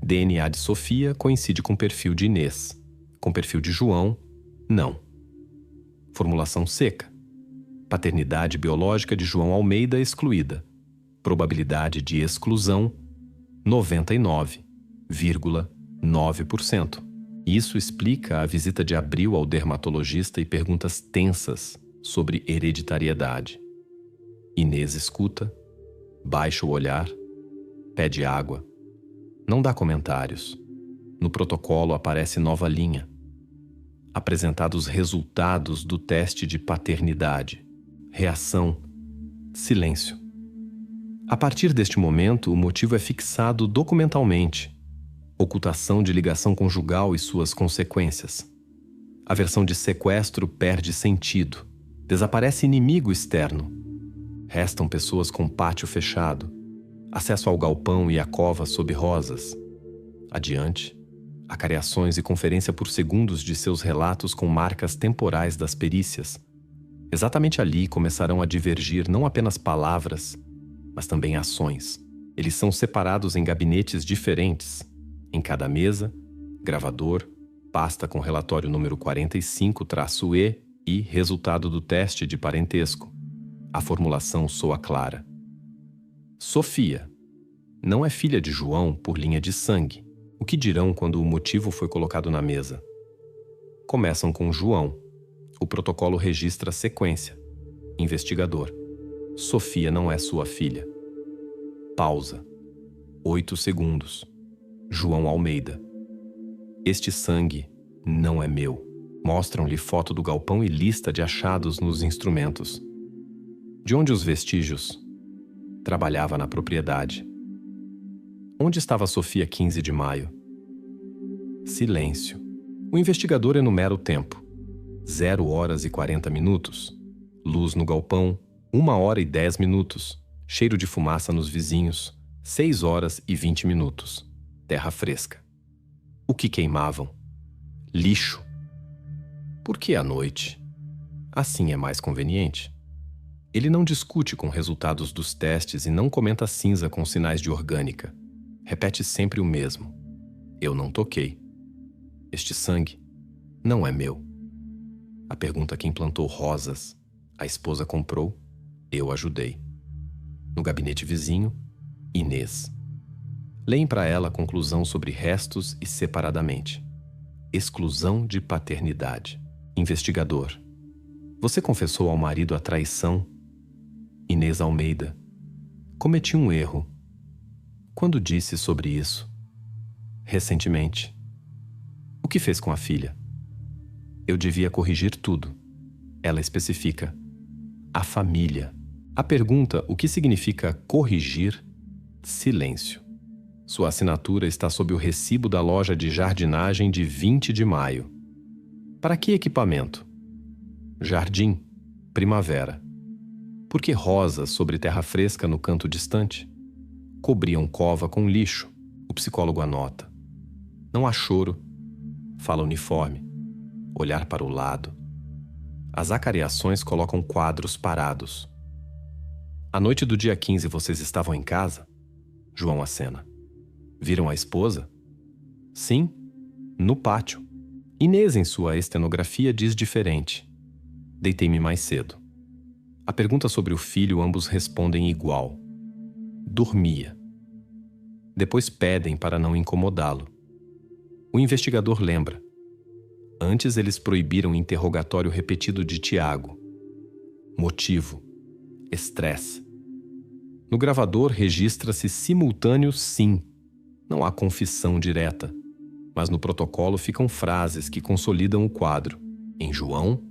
DNA de Sofia coincide com o perfil de Inês. Com o perfil de João, não. Formulação seca. Paternidade biológica de João Almeida excluída. Probabilidade de exclusão, 99,9%. Isso explica a visita de Abril ao dermatologista e perguntas tensas sobre hereditariedade. Inês escuta, baixa o olhar, pede água, não dá comentários. No protocolo aparece nova linha. Apresentados resultados do teste de paternidade. Reação, silêncio. A partir deste momento, o motivo é fixado documentalmente. Ocultação de ligação conjugal e suas consequências. A versão de sequestro perde sentido. Desaparece inimigo externo. Restam pessoas com pátio fechado, acesso ao galpão e à cova sob rosas. Adiante, acareações e conferência por segundos de seus relatos com marcas temporais das perícias. Exatamente ali começarão a divergir não apenas palavras, mas também ações. Eles são separados em gabinetes diferentes. Em cada mesa, gravador, pasta com relatório número 45-E e resultado do teste de parentesco. A formulação soa clara. Sofia não é filha de João por linha de sangue. O que dirão quando o motivo foi colocado na mesa? Começam com João. O protocolo registra a sequência. Investigador. Sofia não é sua filha. Pausa. 8 segundos. João Almeida. Este sangue não é meu. Mostram-lhe foto do galpão e lista de achados nos instrumentos. De onde os vestígios? Trabalhava na propriedade. Onde estava Sofia 15 de maio? Silêncio. O investigador enumera o tempo. 0 horas e 40 minutos. Luz no galpão, 1 hora e 10 minutos. Cheiro de fumaça nos vizinhos, 6 horas e 20 minutos. Terra fresca. O que queimavam? Lixo. Por que à noite? Assim é mais conveniente. Ele não discute com resultados dos testes e não comenta cinza com sinais de orgânica. Repete sempre o mesmo. Eu não toquei. Este sangue não é meu. A pergunta quem plantou rosas. A esposa comprou, eu ajudei. No gabinete vizinho, Inês. Leem para ela a conclusão sobre restos e separadamente. Exclusão de paternidade. Investigador. Você confessou ao marido a traição? Inês Almeida. Cometi um erro. Quando disse sobre isso? Recentemente. O que fez com a filha? Eu devia corrigir tudo. Ela especifica. A família. A pergunta, o que significa corrigir? Silêncio. Sua assinatura está sob o recibo da loja de jardinagem de 20 de maio. Para que equipamento? Jardim. Primavera. Por que rosas sobre terra fresca no canto distante? Cobriam cova com lixo, o psicólogo anota. Não há choro. Fala uniforme. Olhar para o lado. As acareações colocam quadros parados. À noite do dia 15 vocês estavam em casa? João acena. Viram a esposa? Sim, no pátio. Inês, em sua estenografia, diz diferente. Deitei-me mais cedo. A pergunta sobre o filho, ambos respondem igual. Dormia. Depois pedem para não incomodá-lo. O investigador lembra. Antes eles proibiram o interrogatório repetido de Tiago. Motivo. Estresse. No gravador registra-se simultâneo sim. Não há confissão direta. Mas no protocolo ficam frases que consolidam o quadro. Em João,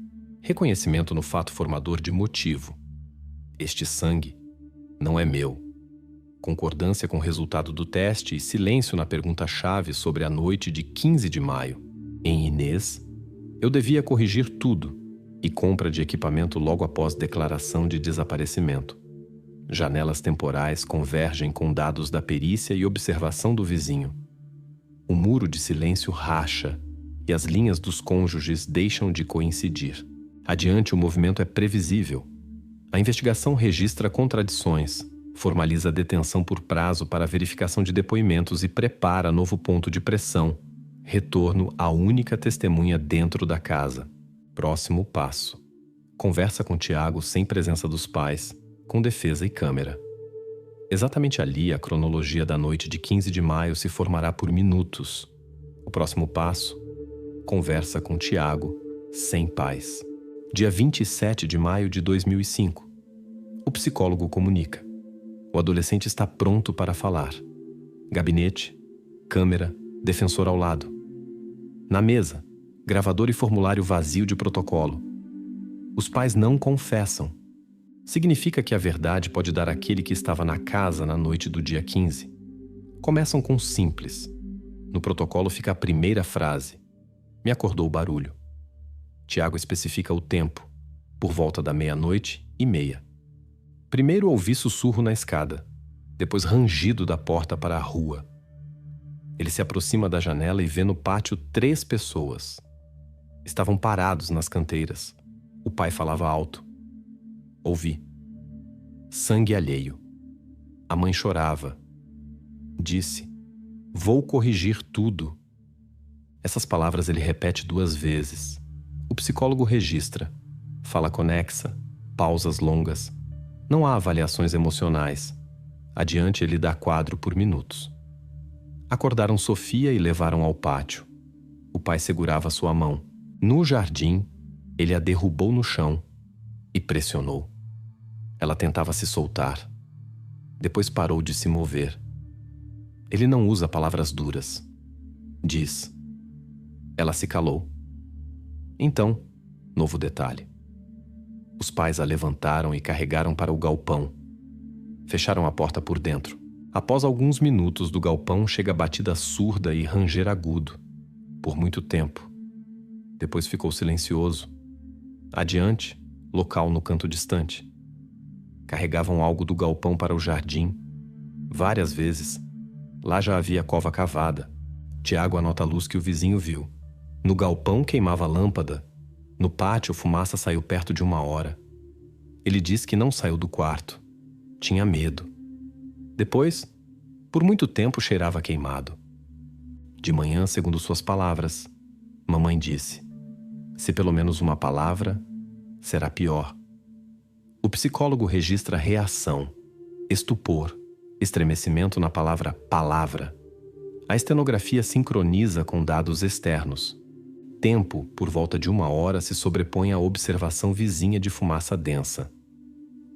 reconhecimento no fato formador de motivo. Este sangue não é meu. Concordância com o resultado do teste e silêncio na pergunta-chave sobre a noite de 15 de maio. Em Inês, eu devia corrigir tudo e compra de equipamento logo após declaração de desaparecimento. Janelas temporais convergem com dados da perícia e observação do vizinho. O muro de silêncio racha e as linhas dos cônjuges deixam de coincidir. Adiante, o movimento é previsível. A investigação registra contradições, formaliza a detenção por prazo para a verificação de depoimentos e prepara novo ponto de pressão. Retorno à única testemunha dentro da casa. Próximo passo. Conversa com Tiago sem presença dos pais, com defesa e câmera. Exatamente ali, a cronologia da noite de 15 de maio se formará por minutos. O próximo passo. Conversa com Tiago sem pais. Dia 27 de maio de 2005. O psicólogo comunica. O adolescente está pronto para falar. Gabinete, câmera, defensor ao lado. Na mesa, gravador e formulário vazio de protocolo. Os pais não confessam. Significa que a verdade pode dar àquele que estava na casa na noite do dia 15. Começam com simples. No protocolo fica a primeira frase. Me acordou o barulho. Tiago especifica o tempo. Por volta da 00:30. Primeiro ouvi sussurro na escada. Depois rangido da porta para a rua. Ele se aproxima da janela e vê no pátio 3 pessoas. Estavam parados nas canteiras. O pai falava alto. Ouvi. Sangue alheio. A mãe chorava. Disse: vou corrigir tudo. Essas palavras ele repete 2 vezes. O psicólogo registra. Fala conexa, pausas longas. Não há avaliações emocionais. Adiante ele dá quadro por minutos. Acordaram Sofia e levaram ao pátio. O pai segurava sua mão. No jardim, ele a derrubou no chão e pressionou. Ela tentava se soltar. Depois parou de se mover. Ele não usa palavras duras. Diz. Ela se calou. Então, novo detalhe. Os pais a levantaram e carregaram para o galpão. Fecharam a porta por dentro. Após alguns minutos do galpão chega a batida surda e ranger agudo. Por muito tempo. Depois ficou silencioso. Adiante, local no canto distante. Carregavam algo do galpão para o jardim. Várias vezes. Lá já havia cova cavada. Tiago anota a luz que o vizinho viu. No galpão queimava lâmpada. No pátio, fumaça saiu perto de 1 hora. Ele diz que não saiu do quarto. Tinha medo. Depois, por muito tempo cheirava queimado. De manhã, segundo suas palavras, mamãe disse: se pelo menos uma palavra, será pior. O psicólogo registra reação, estupor, estremecimento na palavra palavra. A estenografia sincroniza com dados externos. Tempo, por volta de 1 hora, se sobrepõe à observação vizinha de fumaça densa.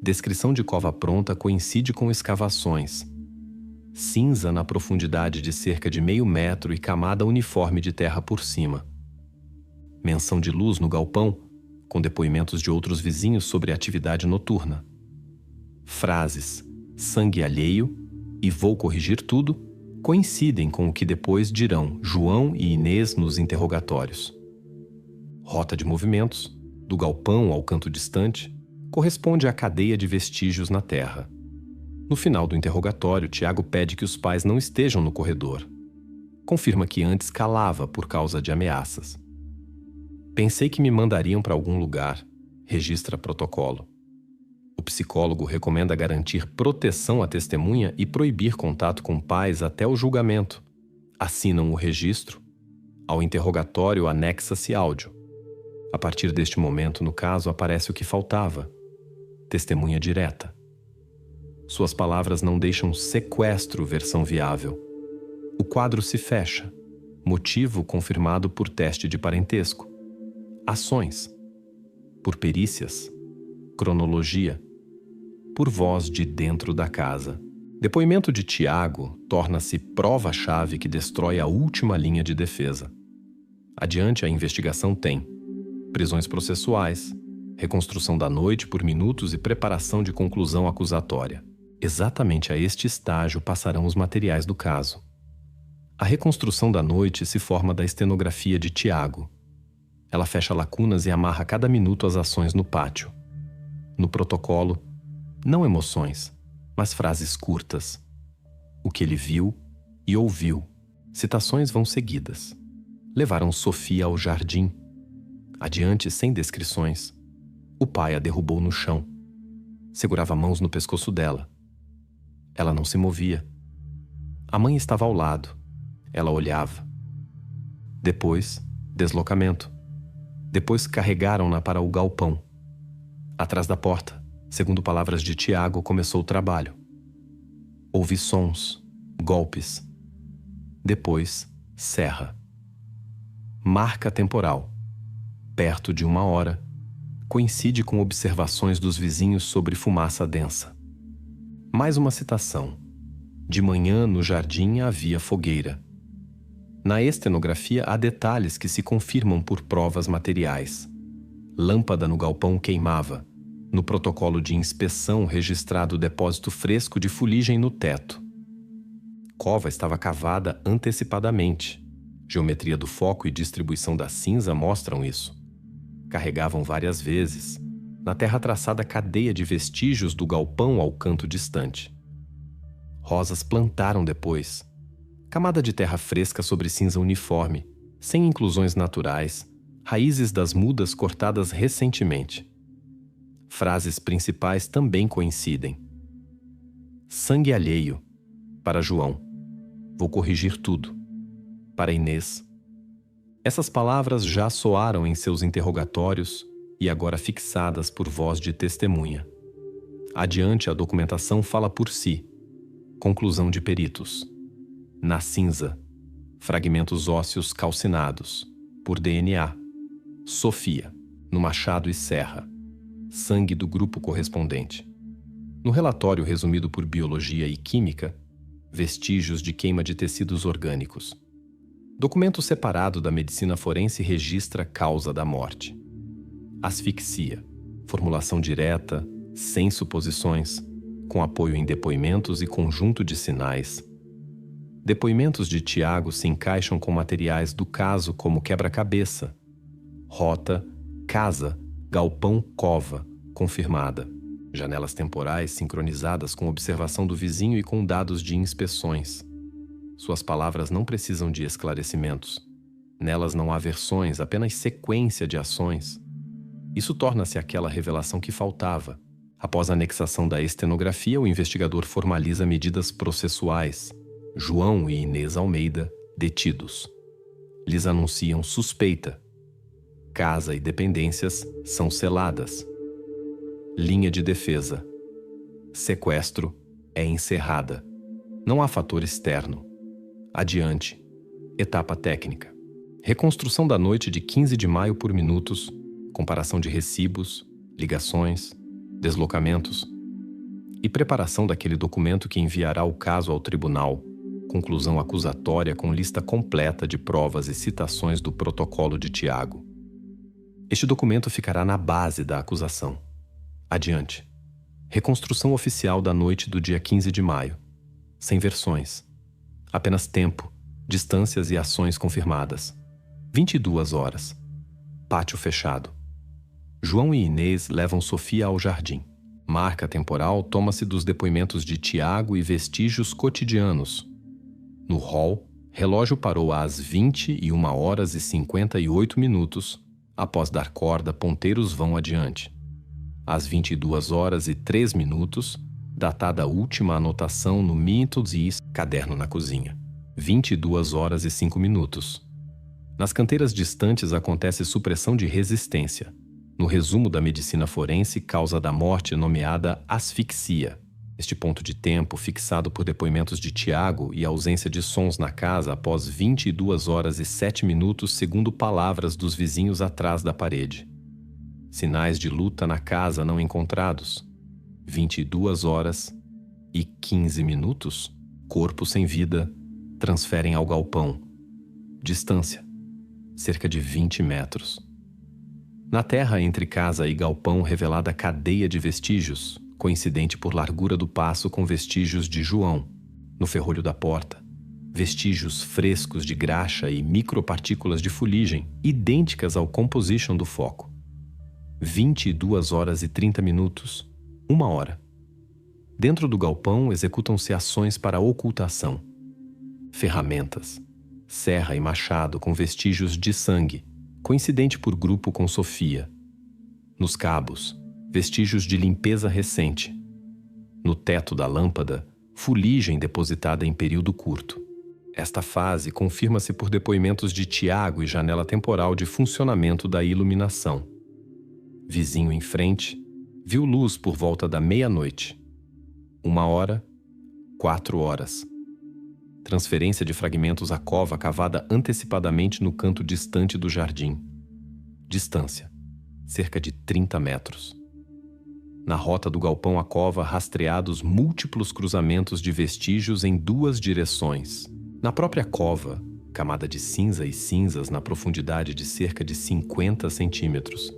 Descrição de cova pronta coincide com escavações. Cinza na profundidade de cerca de meio metro e camada uniforme de terra por cima. Menção de luz no galpão, com depoimentos de outros vizinhos sobre a atividade noturna. Frases sangue alheio e vou corrigir tudo coincidem com o que depois dirão João e Inês nos interrogatórios. Rota de movimentos, do galpão ao canto distante, corresponde à cadeia de vestígios na terra. No final do interrogatório, Tiago pede que os pais não estejam no corredor. Confirma que antes calava por causa de ameaças. Pensei que me mandariam para algum lugar, registra protocolo. O psicólogo recomenda garantir proteção à testemunha e proibir contato com pais até o julgamento. Assinam o registro. Ao interrogatório anexa-se áudio. A partir deste momento, no caso, aparece o que faltava. Testemunha direta. Suas palavras não deixam sequestro versão viável. O quadro se fecha. Motivo confirmado por teste de parentesco. Ações. Por perícias. Cronologia. Por voz de dentro da casa. Depoimento de Tiago torna-se prova-chave que destrói a última linha de defesa. Adiante, a investigação tem prisões processuais, reconstrução da noite por minutos e preparação de conclusão acusatória. Exatamente a este estágio passarão os materiais do caso. A reconstrução da noite se forma da estenografia de Tiago. Ela fecha lacunas e amarra cada minuto as ações no pátio. No protocolo, não emoções, mas frases curtas. O que ele viu e ouviu. Citações vão seguidas. Levaram Sofia ao jardim. Adiante, sem descrições, o pai a derrubou no chão. Segurava mãos no pescoço dela. Ela não se movia. A mãe estava ao lado. Ela olhava. Depois, deslocamento. Depois carregaram-na para o galpão. Atrás da porta, segundo palavras de Tiago, começou o trabalho. Houve sons, golpes. Depois, serra. Marca temporal. Perto de 1 hora. Coincide com observações dos vizinhos sobre fumaça densa. Mais uma citação. De manhã, no jardim, havia fogueira. Na estenografia, há detalhes que se confirmam por provas materiais. Lâmpada no galpão queimava. No protocolo de inspeção registrado depósito fresco de fuligem no teto. Cova estava cavada antecipadamente. Geometria do foco e distribuição da cinza mostram isso. Carregavam várias vezes. Na terra traçada cadeia de vestígios do galpão ao canto distante. Rosas plantaram depois. Camada de terra fresca sobre cinza uniforme, sem inclusões naturais, raízes das mudas cortadas recentemente. Frases principais também coincidem. Sangue alheio. Para João. Vou corrigir tudo. Para Inês. Essas palavras já soaram em seus interrogatórios e agora fixadas por voz de testemunha. Adiante, a documentação fala por si. Conclusão de peritos. Na cinza, fragmentos ósseos calcinados, por DNA. Sofia, no machado e serra. Sangue do grupo correspondente. No relatório resumido por Biologia e Química, vestígios de queima de tecidos orgânicos. Documento separado da medicina forense registra causa da morte. Asfixia, formulação direta, sem suposições, com apoio em depoimentos e conjunto de sinais. Depoimentos de Tiago se encaixam com materiais do caso como quebra-cabeça, rota, casa, galpão, cova, confirmada. Janelas temporais sincronizadas com observação do vizinho e com dados de inspeções. Suas palavras não precisam de esclarecimentos. Nelas não há versões, apenas sequência de ações. Isso torna-se aquela revelação que faltava. Após a anexação da estenografia, o investigador formaliza medidas processuais. João e Inês Almeida, detidos. Lhes anunciam suspeita. Casa e dependências são seladas. Linha de defesa. Sequestro é encerrada. Não há fator externo. Adiante. Etapa técnica. Reconstrução da noite de 15 de maio por minutos, comparação de recibos, ligações, deslocamentos e preparação daquele documento que enviará o caso ao tribunal, conclusão acusatória com lista completa de provas e citações do protocolo de Tiago. Este documento ficará na base da acusação. Adiante. Reconstrução oficial da noite do dia 15 de maio. Sem versões. Apenas tempo, distâncias e ações confirmadas. 22 horas. Pátio fechado. João e Inês levam Sofia ao jardim. Marca temporal toma-se dos depoimentos de Tiago e vestígios cotidianos. No hall, relógio parou às 21h58. Após dar corda, ponteiros vão adiante. Às 22h03, datada a última anotação no Minutes e caderno na cozinha. 22h05. Nas canteiras distantes acontece supressão de resistência. No resumo da medicina forense, causa da morte nomeada asfixia. Este ponto de tempo, fixado por depoimentos de Tiago e ausência de sons na casa após 22h07, segundo palavras dos vizinhos atrás da parede. Sinais de luta na casa não encontrados. 22h15. Corpo sem vida. Transferem ao galpão. Distância. Cerca de 20 metros. Na terra entre casa e galpão revelada cadeia de vestígios, coincidente por largura do passo com vestígios de João. No ferrolho da porta. Vestígios frescos de graxa e micropartículas de fuligem, idênticas ao composition do foco. 22h30. 1 hora. Dentro do galpão executam-se ações para ocultação. Ferramentas. serra e machado com vestígios de sangue, coincidente por grupo com Sofia. Nos cabos, vestígios de limpeza recente. No teto da lâmpada, fuligem depositada em período curto. Esta fase confirma-se por depoimentos de Tiago e janela temporal de funcionamento da iluminação. Vizinho em frente, viu luz por volta da meia-noite. 1 hora, 4 horas. Transferência de fragmentos à cova cavada antecipadamente no canto distante do jardim. Distância, cerca de 30 metros. Na rota do galpão à cova, rastreados múltiplos cruzamentos de vestígios em 2 direções. Na própria cova, camada de cinza e cinzas na profundidade de cerca de 50 centímetros.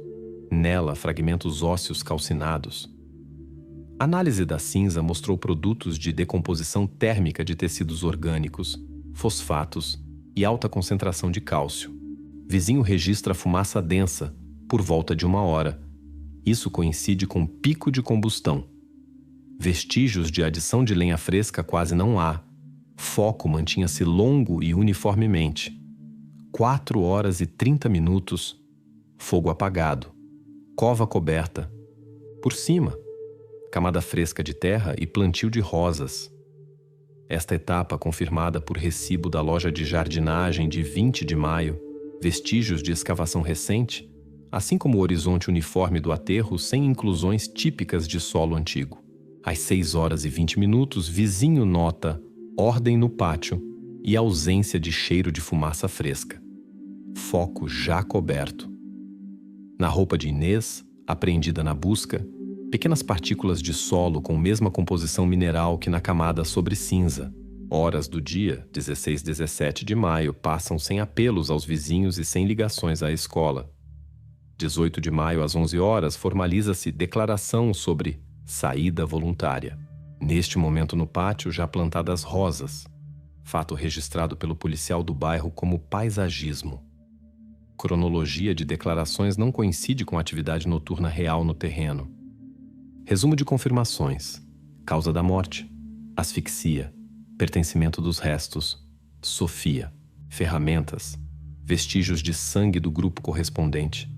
Nela, fragmentos ósseos calcinados. Análise da cinza mostrou produtos de decomposição térmica de tecidos orgânicos, fosfatos e alta concentração de cálcio. Vizinho registra fumaça densa, por volta de 1 hora. Isso coincide com pico de combustão. Vestígios de adição de lenha fresca quase não há. Foco mantinha-se longo e uniformemente. 4 horas e 30 minutos. Fogo apagado. Cova coberta. Por cima, camada fresca de terra e plantio de rosas. Esta etapa confirmada por recibo da loja de jardinagem de 20 de maio, vestígios de escavação recente, assim como o horizonte uniforme do aterro sem inclusões típicas de solo antigo. Às 6 horas e 20 minutos, vizinho nota ordem no pátio e ausência de cheiro de fumaça fresca. Foco já coberto. Na roupa de Inês, apreendida na busca, pequenas partículas de solo com mesma composição mineral que na camada sobre cinza. Horas do dia, 16 e 17 de maio, passam sem apelos aos vizinhos e sem ligações à escola. 18 de maio, às 11 horas, formaliza-se declaração sobre saída voluntária. Neste momento no pátio, já plantadas rosas. Fato registrado pelo policial do bairro como paisagismo. Cronologia de declarações não coincide com a atividade noturna real no terreno. Resumo de confirmações. Causa da morte: asfixia. Pertencimento dos restos: Sofia. Ferramentas: vestígios de sangue do grupo correspondente.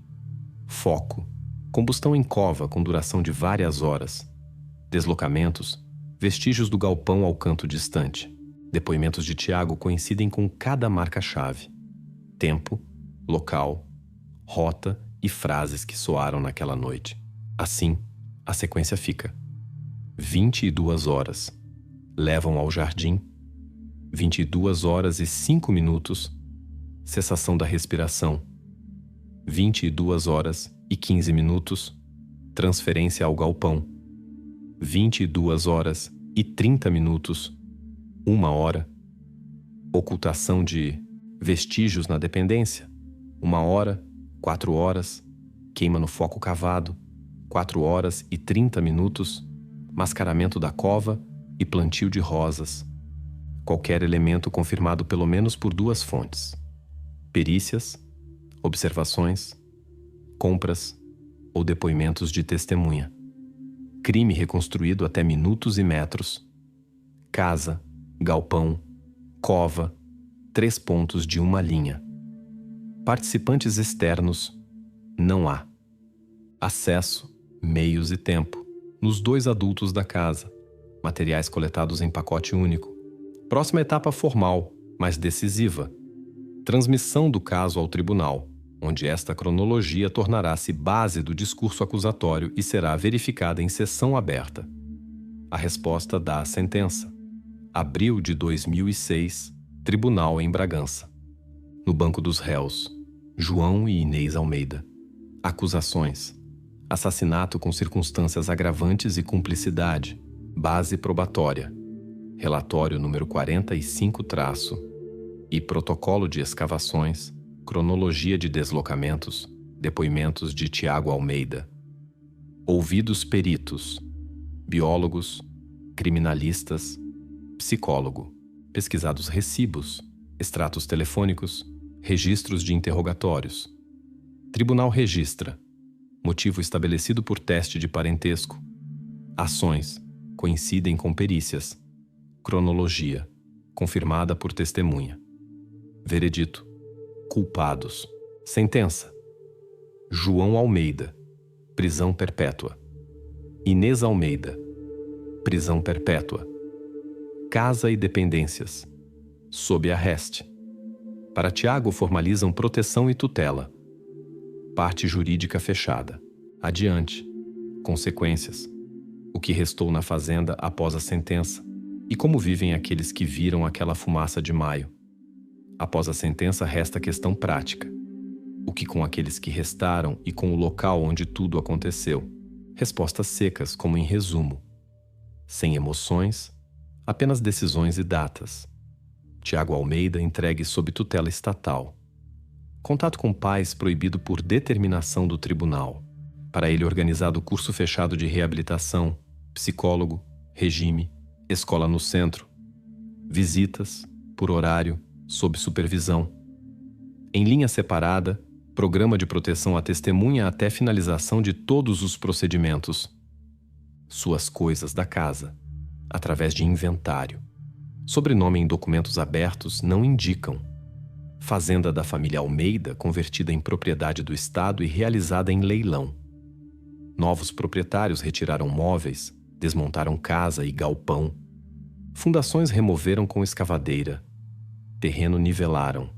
Foco: combustão em cova com duração de várias horas. Deslocamentos: vestígios do galpão ao canto distante. Depoimentos de Tiago coincidem com cada marca-chave. Tempo, local, rota e frases que soaram naquela noite. Assim, a sequência fica: 22 horas. Levam ao jardim. 22 horas e 5 minutos. Cessação da respiração. 22 horas e 15 minutos. Transferência ao galpão. 22 horas e 30 minutos. 1 hora. Ocultação de vestígios na dependência. 1 hora, 4 horas. Queima no foco cavado. 4 horas e 30 minutos. Mascaramento da cova e plantio de rosas. Qualquer elemento confirmado pelo menos por 2 fontes. Perícias, observações, compras ou depoimentos de testemunha. Crime reconstruído até minutos e metros. Casa, galpão, cova, 3 pontos de uma linha. Participantes externos, não há. Acesso, meios e tempo, nos 2 adultos da casa. Materiais coletados em pacote único. Próxima etapa formal, mas decisiva. Transmissão do caso ao tribunal, onde esta cronologia tornará-se base do discurso acusatório e será verificada em sessão aberta. A resposta dá a sentença. Abril de 2006, Tribunal em Bragança. No banco dos réus, João e Inês Almeida. Acusações: assassinato com circunstâncias agravantes e cumplicidade. Base probatória. Relatório número 45- e protocolo de escavações, cronologia de deslocamentos, depoimentos de Tiago Almeida. Ouvidos peritos, biólogos, criminalistas, psicólogo, pesquisados recibos, extratos telefônicos, registros de interrogatórios. Tribunal registra: motivo estabelecido por teste de parentesco. Ações coincidem com perícias. Cronologia confirmada por testemunha. Veredito: culpados. Sentença: João Almeida, prisão perpétua. Inês Almeida, prisão perpétua. Casa e dependências, sob arreste. Para Tiago formalizam proteção e tutela. Parte jurídica fechada. Adiante. Consequências. O que restou na fazenda após a sentença e como vivem aqueles que viram aquela fumaça de maio. Após a sentença resta a questão prática. O que com aqueles que restaram e com o local onde tudo aconteceu? Respostas secas, como em resumo. Sem emoções, apenas decisões e datas. Tiago Almeida entregue sob tutela estatal. Contato com pais proibido por determinação do tribunal. Para ele organizado curso fechado de reabilitação, psicólogo, regime, escola no centro. Visitas, por horário, sob supervisão. Em linha separada, programa de proteção à testemunha até finalização de todos os procedimentos. Suas coisas da casa, através de inventário. Sobrenome em documentos abertos não indicam. Fazenda da família Almeida convertida em propriedade do Estado e realizada em leilão. Novos proprietários retiraram móveis, desmontaram casa e galpão. Fundações removeram com escavadeira. Terreno nivelaram.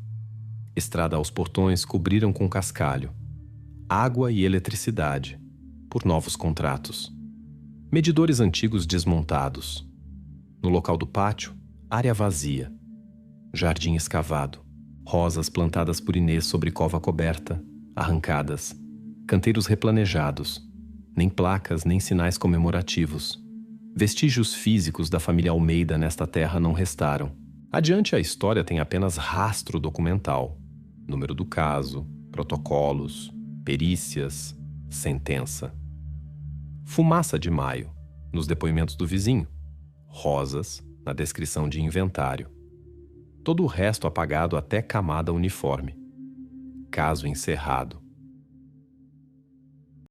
Estrada aos portões cobriram com cascalho. Água e eletricidade, por novos contratos. Medidores antigos desmontados. No local do pátio, área vazia. Jardim escavado. Rosas plantadas por Inês sobre cova coberta, arrancadas. Canteiros replanejados. Nem placas, nem sinais comemorativos. Vestígios físicos da família Almeida nesta terra não restaram. Adiante a história tem apenas rastro documental. Número do caso, protocolos, perícias, sentença. Fumaça de maio, nos depoimentos do vizinho. Rosas, na descrição de inventário. Todo o resto apagado até camada uniforme. Caso encerrado.